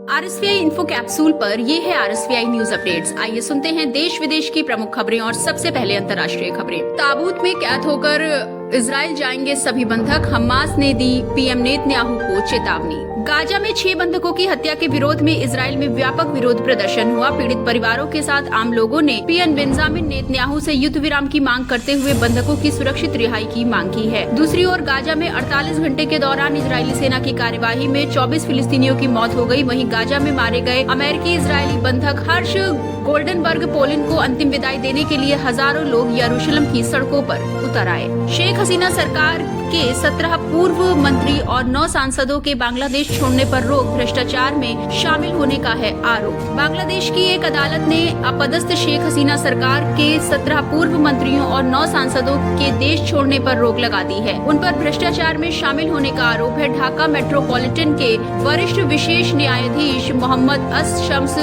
RSVI info capsule पर ये है RSVI न्यूज अपडेट्स। आइए सुनते हैं देश विदेश की प्रमुख खबरें और सबसे पहले अंतर्राष्ट्रीय खबरें। ताबूत में कैद होकर इजराइल जाएंगे सभी बंधक, हमास ने दी पीएम नेतन्याहू को चेतावनी। गाजा में 6 बंधकों की हत्या के विरोध में इजराइल में व्यापक विरोध प्रदर्शन हुआ। पीड़ित परिवारों के साथ आम लोगों ने पीएम बेंजामिन नेतन्याहू से युद्ध विराम की मांग करते हुए बंधकों की सुरक्षित रिहाई की मांग की है। दूसरी ओर गाजा में 48 घंटे के दौरान इजरायली सेना की कार्यवाही में 24 फिलिस्तीनियों की मौत हो गई। वहीं गाजा में मारे गए अमेरिकी इजरायली बंधक हर्ष गोल्डनबर्ग पोलिन को अंतिम विदाई देने के लिए हजारों लोग यरूशलेम की सड़कों पर उतर आए। शेख हसीना सरकार के 17 पूर्व मंत्री और 9 सांसदों के बांग्लादेश छोड़ने पर रोक, भ्रष्टाचार में शामिल होने का है आरोप। बांग्लादेश की एक अदालत ने अपदस्थ शेख हसीना सरकार के 17 पूर्व मंत्रियों और 9 सांसदों के देश छोड़ने पर रोक लगा दी है। उन पर भ्रष्टाचार में शामिल होने का आरोप है। ढाका मेट्रोपॉलिटन के वरिष्ठ विशेष न्यायाधीश मोहम्मद शम्स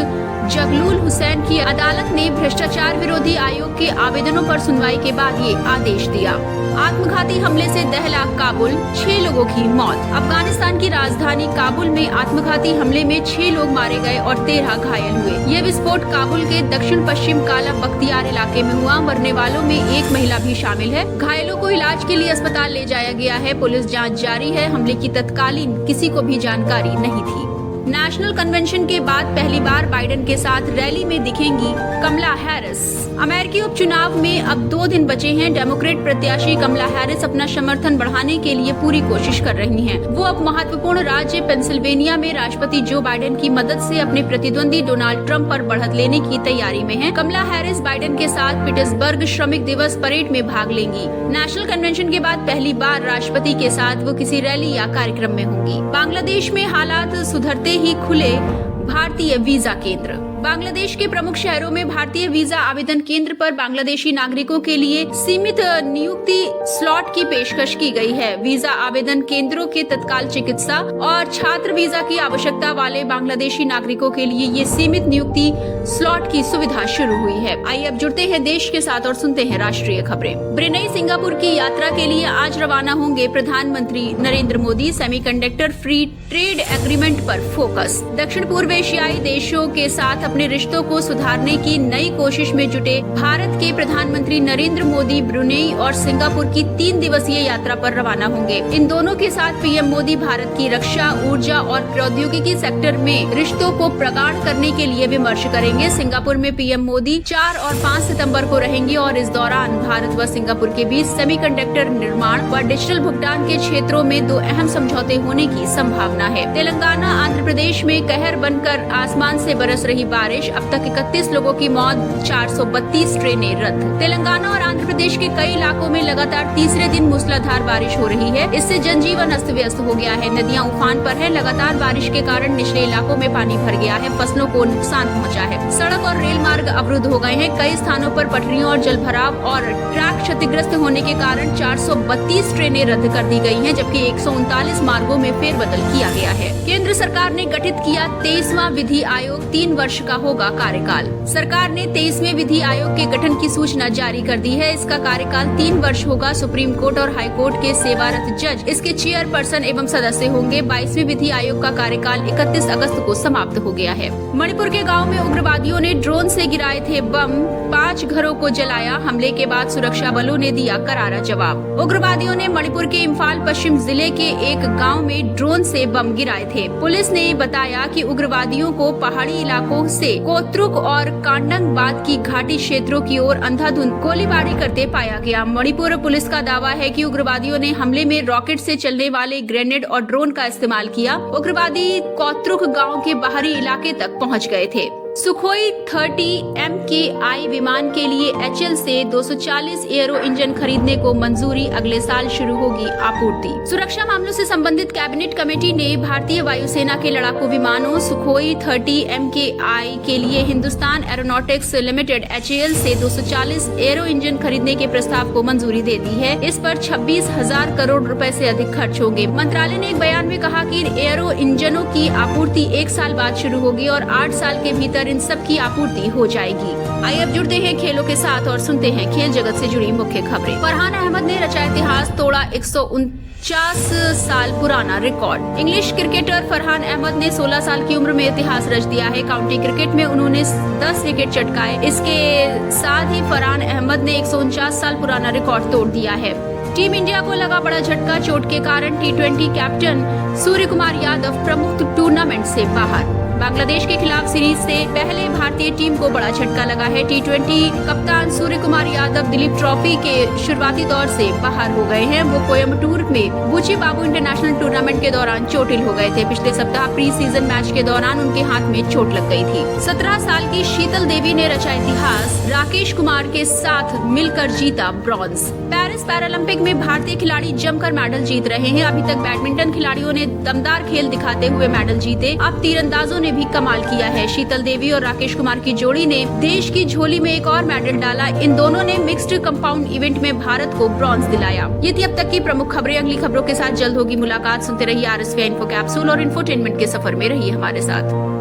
जगलूल हुसैन की अदालत ने भ्रष्टाचार विरोधी आयोग के आवेदनों पर सुनवाई के बाद ये आदेश दिया। आत्मघाती हमले से दहला काबुल, 6 लोगों की मौत। अफगानिस्तान की राजधानी काबुल में आत्मघाती हमले में 6 लोग मारे गए और 13 घायल हुए। ये विस्फोट काबुल के दक्षिण पश्चिम काला बख्तियार इलाके में हुआ। मरने वालों में एक महिला भी शामिल है। घायलों को इलाज के लिए अस्पताल ले जाया गया है। पुलिस जाँच जारी है। हमले की तत्कालीन किसी को भी जानकारी नहीं थी। नेशनल कन्वेंशन के बाद पहली बार बाइडेन के साथ रैली में दिखेंगी कमला हैरिस। अमेरिकी उपचुनाव में अब 2 दिन बचे हैं। डेमोक्रेट प्रत्याशी कमला हैरिस अपना समर्थन बढ़ाने के लिए पूरी कोशिश कर रही हैं। वो अब महत्वपूर्ण राज्य पेंसिल्वेनिया में राष्ट्रपति जो बाइडेन की मदद से अपने प्रतिद्वंदी डोनाल्ड ट्रंप पर बढ़त लेने की तैयारी में हैं। कमला हैरिस बाइडेन के साथ पीटर्सबर्ग श्रमिक दिवस परेड में भाग लेंगी। नेशनल कन्वेंशन के बाद पहली बार राष्ट्रपति के साथ वो किसी रैली या कार्यक्रम में होंगी। बांग्लादेश में हालात सुधरते ही खुले भारतीय वीजा केंद्र। बांग्लादेश के प्रमुख शहरों में भारतीय वीजा आवेदन केंद्र पर बांग्लादेशी नागरिकों के लिए सीमित नियुक्ति स्लॉट की पेशकश की गई है। वीजा आवेदन केंद्रों के तत्काल चिकित्सा और छात्र वीजा की आवश्यकता वाले बांग्लादेशी नागरिकों के लिए ये सीमित नियुक्ति स्लॉट की सुविधा शुरू हुई है। आइए अब जुड़ते हैं देश के साथ और सुनते हैं राष्ट्रीय खबरें। ब्रुनेई सिंगापुर की यात्रा के लिए आज रवाना होंगे प्रधानमंत्री Narendra Modi. Semiconductor free trade agreement पर फोकस। दक्षिण पूर्व एशियाई देशों के साथ अपने रिश्तों को सुधारने की नई कोशिश में जुटे भारत के प्रधानमंत्री नरेंद्र मोदी ब्रुनेई और सिंगापुर की 3 दिवसीय यात्रा पर रवाना होंगे। इन दोनों के साथ पीएम मोदी भारत की रक्षा, ऊर्जा और प्रौद्योगिकी सेक्टर में रिश्तों को प्रगाढ़ करने के लिए विमर्श करेंगे। सिंगापुर में पीएम मोदी 4 और 5 सितंबर को रहेंगे और इस दौरान भारत व सिंगापुर के बीच सेमीकंडक्टर निर्माण व डिजिटल भुगतान के क्षेत्रों में 2 अहम समझौते होने की संभावना है। तेलंगाना आंध्र प्रदेश में कहर बनकर आसमान से बरस रही बारिश, अब तक 31 लोगों की मौत, 432 ट्रेनें रद्द। तेलंगाना और आंध्र प्रदेश के कई इलाकों में लगातार तीसरे दिन मूसलाधार बारिश हो रही है। इससे जनजीवन अस्त व्यस्त हो गया है। नदियां उफान पर है। लगातार बारिश के कारण निचले इलाकों में पानी भर गया है। फसलों को नुकसान पहुंचा है। सड़क और रेल मार्ग अवरुद्ध हो गए हैं। कई स्थानों पर पटरियों और जलभराव और ट्रैक क्षतिग्रस्त होने के कारण 432 ट्रेनें रद्द कर दी गई हैं, जबकि 139 मार्गों में फेरबदल किया गया है। केंद्र सरकार ने गठित किया 23वां विधि आयोग, 3 वर्ष का होगा कार्यकाल। सरकार ने 23वें विधि आयोग के गठन की सूचना जारी कर दी है। इसका कार्यकाल 3 वर्ष होगा। सुप्रीम कोर्ट और हाई कोर्ट के सेवारत जज इसके चेयरपर्सन एवं सदस्य होंगे। 22वें विधि आयोग का कार्यकाल 31 अगस्त को समाप्त हो गया है। मणिपुर के गांव में उग्रवादियों ने ड्रोन से गिराए थे बम, 5 घरों को जलाया। हमले के बाद सुरक्षा बलों ने दिया करारा जवाब। उग्रवादियों ने मणिपुर के इम्फाल पश्चिम जिले के एक गाँव में ड्रोन से बम गिराए थे। पुलिस ने बताया कि उग्रवादियों को पहाड़ी इलाकों से कोत्रुक और कांडंगबाद की घाटी क्षेत्रों की ओर अंधाधुंध गोलीबारी करते पाया गया। मणिपुर पुलिस का दावा है कि उग्रवादियों ने हमले में रॉकेट से चलने वाले ग्रेनेड और ड्रोन का इस्तेमाल किया। उग्रवादी कोत्रुक गांव के बाहरी इलाके तक पहुंच गए थे। सुखोई 30 MKI विमान के लिए HAL से 240 एयरो इंजन खरीदने को मंजूरी। अगले साल शुरू होगी आपूर्ति। सुरक्षा मामलों से संबंधित कैबिनेट कमेटी ने भारतीय वायुसेना के लड़ाकू विमानों सुखोई 30 MKI के लिए हिंदुस्तान एरोनॉटिक्स लिमिटेड HAL से 240 एयरो इंजन खरीदने के प्रस्ताव को मंजूरी दे दी है। इस पर 26,000 करोड़ रुपए से अधिक खर्च होंगे। मंत्रालय ने एक बयान में कहा कि एयरो इंजनों की आपूर्ति 1 साल बाद शुरू होगी और 8 साल के भीतर कर इन सब की आपूर्ति हो जाएगी। आइए अब जुड़ते हैं खेलों के साथ और सुनते हैं खेल जगत से जुड़ी मुख्य खबरें। फरहान अहमद ने रचा इतिहास, तोड़ा 149 साल पुराना record. English cricketer Farhan Ahmed ने 16 साल की उम्र में इतिहास रच दिया है। काउंटी क्रिकेट में उन्होंने 10 विकेट चटकाए। इसके साथ ही फरहान अहमद ने 149 साल पुराना रिकॉर्ड तोड़ दिया है। टीम इंडिया को लगा बड़ा झटका, चोट के कारण T20 कैप्टन सूर्य कुमार यादव प्रमुख टूर्नामेंट से बाहर। बांग्लादेश के खिलाफ सीरीज से पहले भारतीय टीम को बड़ा झटका लगा है। T20 कप्तान सूर्य कुमार यादव दिलीप ट्रॉफी के शुरुआती दौर से बाहर हो गए हैं। वो कोयम्बटूर में बुची बाबू इंटरनेशनल टूर्नामेंट के दौरान चोटिल हो गए थे। पिछले सप्ताह प्री सीजन मैच के दौरान उनके हाथ में चोट लग गई थी। 17 साल की शीतल देवी ने रचा इतिहास, राकेश कुमार के साथ मिलकर जीता ब्रॉन्ज। पेरिस पैरालंपिक में भारतीय खिलाड़ी जमकर मेडल जीत रहे हैं। अभी तक बैडमिंटन खिलाड़ियों ने दमदार खेल दिखाते हुए मेडल जीते। अब तीरंदाजों ने भी कमाल किया है। शीतल देवी और राकेश कुमार की जोड़ी ने देश की झोली में एक और मेडल डाला। इन दोनों ने मिक्स्ड कंपाउंड इवेंट में भारत को ब्रॉन्ज दिलाया। ये थी अब तक की प्रमुख खबरें। अगली खबरों के साथ जल्द होगी मुलाकात। सुनते रहिए RSVI इन्फो कैप्सूल और इंफोटेनमेंट के सफर में रहिए हमारे साथ।